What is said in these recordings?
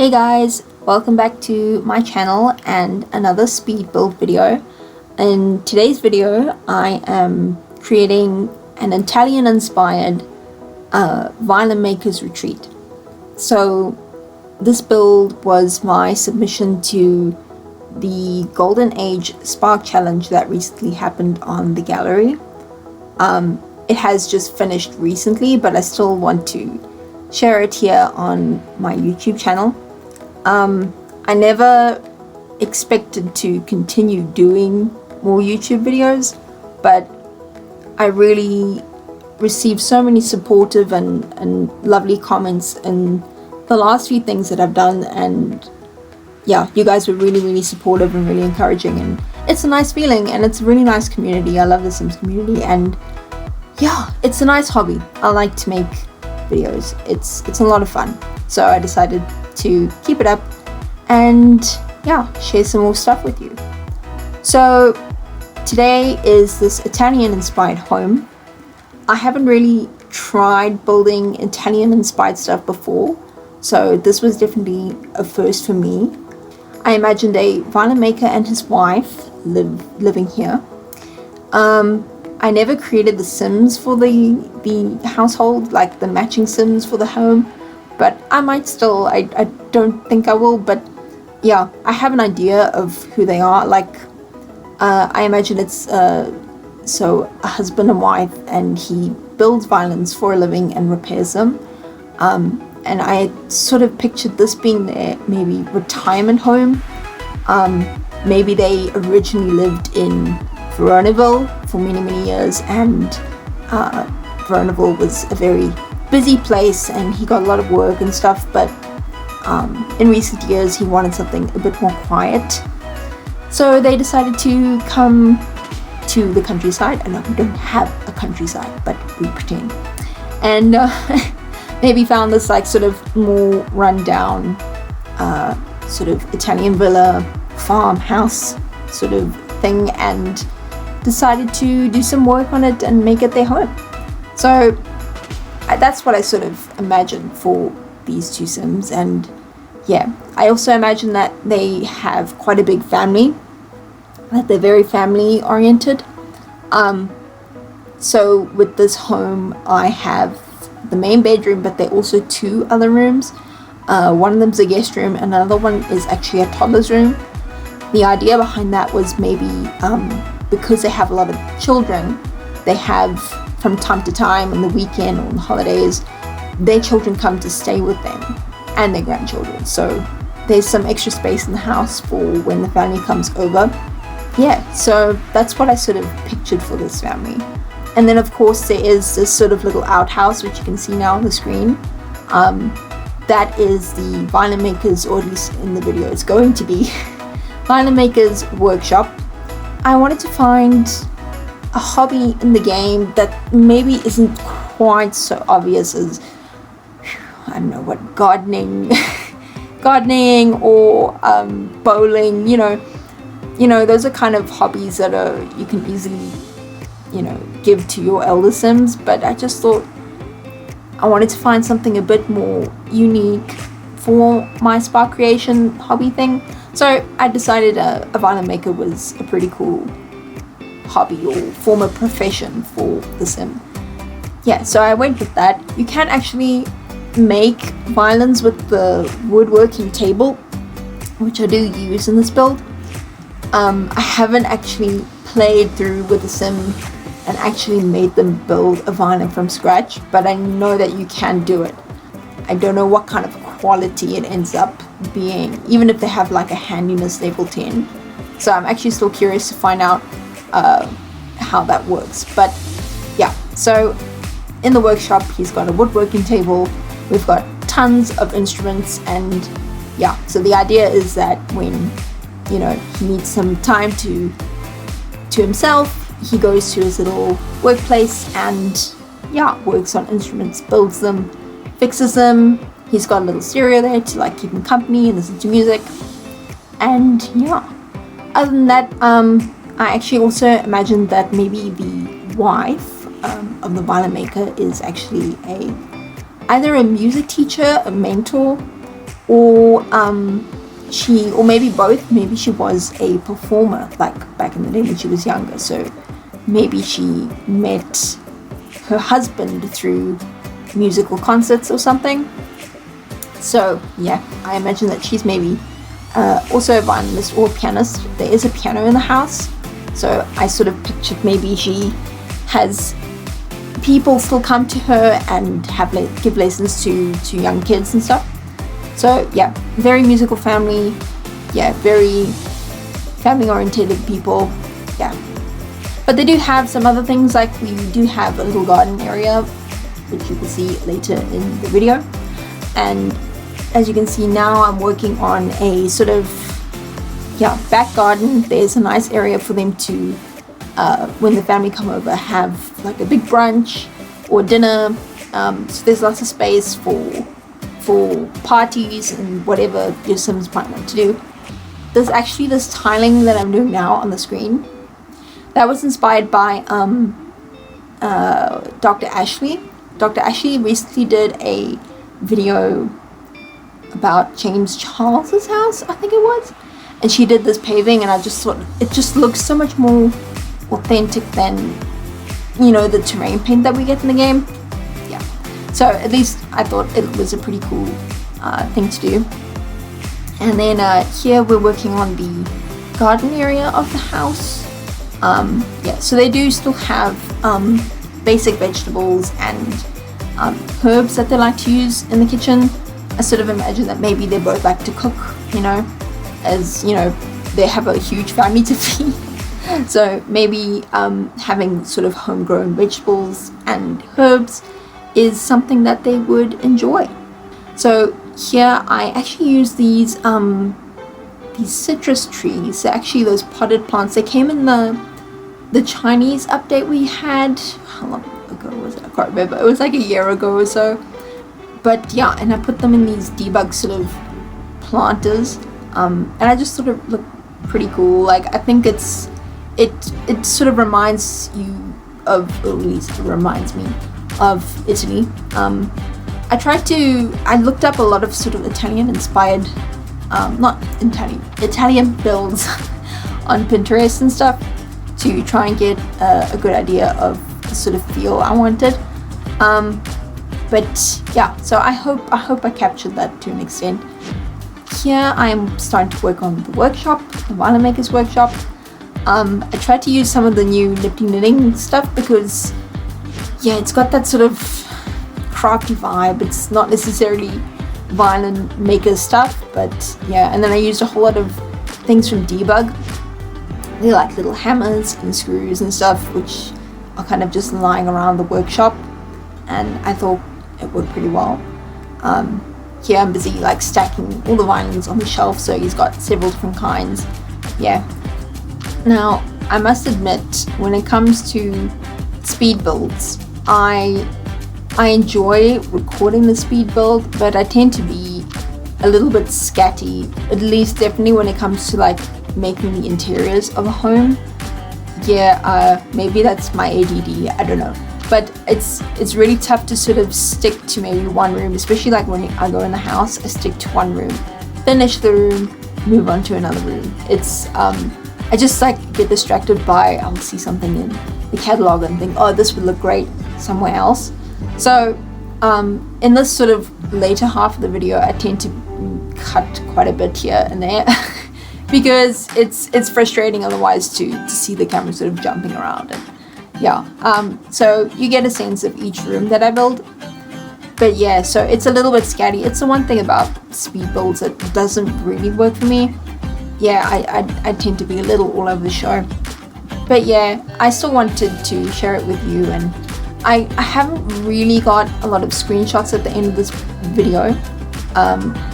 Hey guys, welcome back to my channel and another speed build video. In today's video, I am creating an Italian-inspired violin maker's retreat. So this build was my submission to the Golden Age Spark Challenge that recently happened on the gallery. It has just finished recently, but I still want to share it here on my YouTube channel. I never expected to continue doing more YouTube videos, but I really received so many supportive and lovely comments in the last few things that I've done, and yeah, you guys were really supportive and really encouraging, and it's a nice feeling, and it's a really nice community. I love the Sims community, and yeah, it's a nice hobby. I like to make videos. It's a lot of fun, so I decided to keep it up and yeah, share some more stuff with you. So today is this Italian inspired home. I haven't really tried building Italian inspired stuff before, so this was definitely a first for me. I imagined a violin maker and his wife living here. I never created the Sims for the household, like the matching Sims for the home, but I might still. I don't think I will, but yeah, I have an idea of who they are. Like I imagine it's so a husband and wife, and he builds violins for a living and repairs them, and I sort of pictured this being their maybe retirement home. Maybe they originally lived in Veronaville for many years, and Veronaville was a very busy place and he got a lot of work and stuff, but in recent years he wanted something a bit more quiet, so they decided to come to the countryside. I know we don't have a countryside, but we pretend, and maybe found this like sort of more rundown sort of Italian villa farmhouse sort of thing, and decided to do some work on it and make it their home. So that's what I sort of imagined for these two Sims. And yeah, I also imagine that they have quite a big family, that they're very family oriented. So with this home, I have the main bedroom, but there are also two other rooms. One of them's a guest room, and another one is actually a toddler's room. The idea behind that was maybe because they have a lot of children, they have from time to time on the weekend or on the holidays, their children come to stay with them and their grandchildren. So there's some extra space in the house for when the family comes over. Yeah, so that's what I sort of pictured for this family. And then of course there is this sort of little outhouse, which you can see now on the screen. That is the violin maker's, or at least in the video it's going to be, violin maker's workshop. I wanted to find a hobby in the game that maybe isn't quite so obvious as, I don't know what, gardening or bowling. You know those are kind of hobbies that you can easily give to your elder Sims, but I just thought I wanted to find something a bit more unique for my spark creation hobby thing. So I decided a violin maker was a pretty cool hobby or form of profession for the Sim. Yeah, so I went with that. You can actually make violins with the woodworking table, which I do use in this build. I haven't actually played through with the Sim and actually made them build a violin from scratch, but I know that you can do it. I don't know what kind of quality it ends up being, even if they have like a handiness level 10. So I'm actually still curious to find out how that works. But yeah, so in the workshop he's got a woodworking table, we've got tons of instruments, and yeah, so the idea is that when he needs some time to himself, he goes to his little workplace and yeah, works on instruments, builds them, fixes them. He's got a little stereo there to like keep him company and listen to music. And yeah, other than that, I actually also imagined that maybe the wife of the violin maker is actually either a music teacher, a mentor, or or maybe both. Maybe she was a performer like back in the day when she was younger, so maybe she met her husband through musical concerts or something. So yeah, I imagine that she's maybe also a violinist or a pianist. There is a piano in the house, so I sort of pictured maybe she has people still come to her and give lessons to young kids and stuff. So yeah, very musical family. Yeah, very family oriented people. Yeah, but they do have some other things, like we do have a little garden area, which you can see later in the video. And as you can see now, I'm working on a sort of back garden. There's a nice area for them to when the family come over, have like a big brunch or dinner. So there's lots of space for parties and whatever your Sims might want to do. There's actually this tiling that I'm doing now on the screen that was inspired by Dr. Ashley. Dr. Ashley recently did a video about James Charles's house, I think it was, and she did this paving, and I just thought it just looks so much more authentic than, you know, the terrain paint that we get in the game. Yeah, so at least I thought it was a pretty cool thing to do. And then here we're working on the garden area of the house. Yeah, so they do still have basic vegetables and herbs that they like to use in the kitchen. I sort of imagine that maybe they both like to cook, you know, as you know, they have a huge family to feed. So maybe having sort of homegrown vegetables and herbs is something that they would enjoy. So here I actually use these citrus trees. They're actually those potted plants. They came in the Chinese update we had. How long ago was it? I can't remember. It was like a year ago or so. But yeah, and I put them in these debug sort of planters, and I just sort of look pretty cool. Like I think it sort of reminds you of, or at least it reminds me of Italy. I looked up a lot of sort of Italian inspired, Italian builds on Pinterest and stuff to try and get a good idea of the sort of feel I wanted. But yeah, so I hope I captured that to an extent. Here I'm starting to work on the workshop, the Violin Maker's workshop. I tried to use some of the new Nifty Knitting stuff because yeah, it's got that sort of crafty vibe. It's not necessarily Violin Maker stuff, but yeah. And then I used a whole lot of things from Debug. They're like little hammers and screws and stuff, which are kind of just lying around the workshop, and I thought it worked pretty well. Here I'm busy like stacking all the violins on the shelf, so he's got several different kinds. Yeah. Now I must admit, when it comes to speed builds, I enjoy recording the speed build, but I tend to be a little bit scatty, at least definitely when it comes to like making the interiors of a home. Yeah, maybe that's my ADD, I don't know. But it's really tough to sort of stick to maybe one room, especially like when I go in the house, I stick to one room, finish the room, move on to another room. It's I just like get distracted by, I'll see something in the catalog and think, oh, this would look great somewhere else. So in this sort of later half of the video, I tend to cut quite a bit here and there because it's frustrating otherwise to see the camera sort of jumping around. And yeah, so you get a sense of each room that I build. But yeah, so it's a little bit scatty. It's the one thing about speed builds that doesn't really work for me. Yeah, I tend to be a little all over the show. But yeah, I still wanted to share it with you, and I haven't really got a lot of screenshots at the end of this video.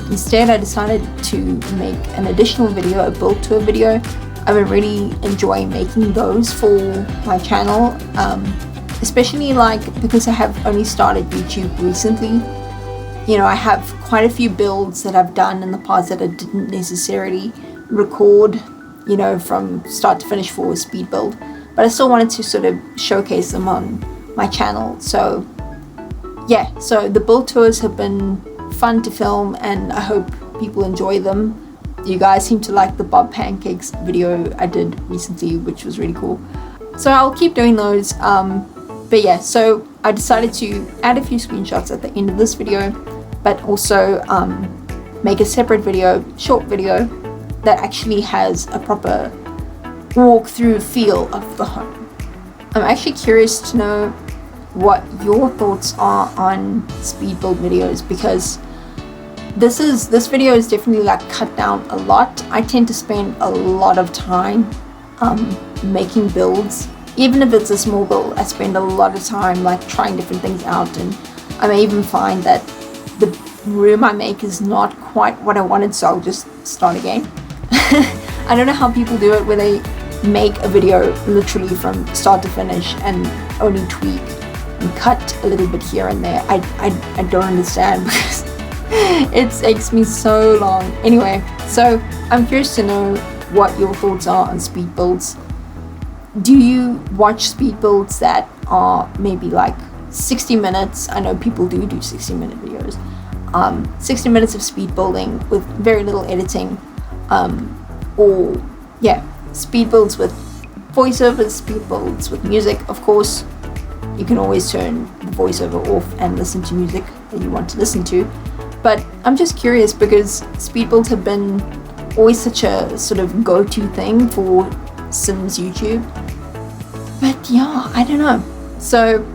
Instead, I decided to make an additional video, a build tour video. I've been really enjoying making those for my channel, especially like because I have only started YouTube recently. You know, I have quite a few builds that I've done in the past that I didn't necessarily record, you know, from start to finish for a speed build, but I still wanted to sort of showcase them on my channel. So yeah, so the build tours have been fun to film, and I hope people enjoy them. You guys seem to like the Bob Pancakes video I did recently, which was really cool. So I'll keep doing those. But yeah, so I decided to add a few screenshots at the end of this video, but also make a separate video, short video, that actually has a proper walkthrough feel of the home. I'm actually curious to know what your thoughts are on speed build videos, because this video is definitely like cut down a lot. I tend to spend a lot of time making builds. Even if it's a small build, I spend a lot of time like trying different things out, and I may even find that the room I make is not quite what I wanted, so I'll just start again. I don't know how people do it, where they make a video literally from start to finish and only tweak and cut a little bit here and there. I don't understand, because it takes me so long. Anyway, so I'm curious to know what your thoughts are on speed builds. Do you watch speed builds that are maybe like 60 minutes? I know people do 60-minute videos. 60 minutes of speed building with very little editing, or yeah, speed builds with voiceovers, speed builds with music. Of course, you can always turn the voiceover off and listen to music that you want to listen to. But I'm just curious, because speed builds have been always such a sort of go-to thing for Sims YouTube. But yeah, I don't know. So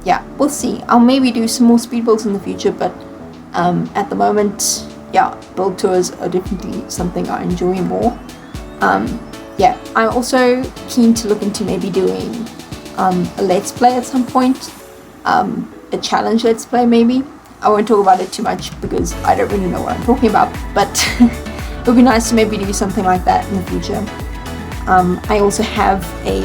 yeah, we'll see. I'll maybe do some more speed builds in the future, but at the moment, yeah, build tours are definitely something I enjoy more. Yeah, I'm also keen to look into maybe doing a let's play at some point, a challenge let's play maybe. I won't talk about it too much because I don't really know what I'm talking about, but it would be nice to maybe do something like that in the future. I also have a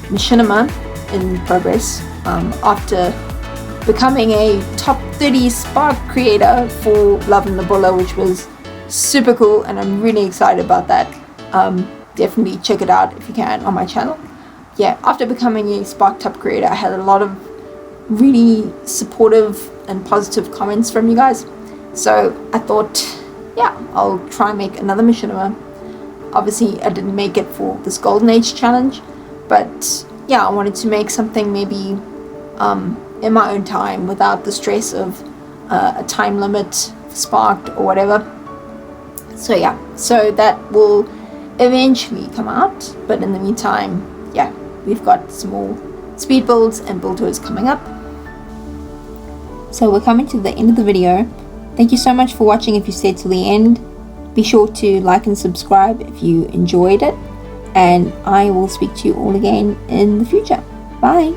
machinima in progress after becoming a top 30 Spark creator for Love and the Bulla, which was super cool, and I'm really excited about that. Definitely check it out if you can on my channel. Yeah, after becoming a Spark top creator, I had a lot of really supportive and positive comments from you guys, so I thought, yeah, I'll try and make another machinima. Obviously I didn't make it for this Golden Age challenge, but yeah, I wanted to make something maybe in my own time without the stress of a time limit sparked or whatever. So yeah, so that will eventually come out, but in the meantime, yeah, we've got some more speed builds and build tours coming up. So we're coming to the end of the video. Thank you so much for watching if you stayed till the end. Be sure to like and subscribe if you enjoyed it, and I will speak to you all again in the future. Bye!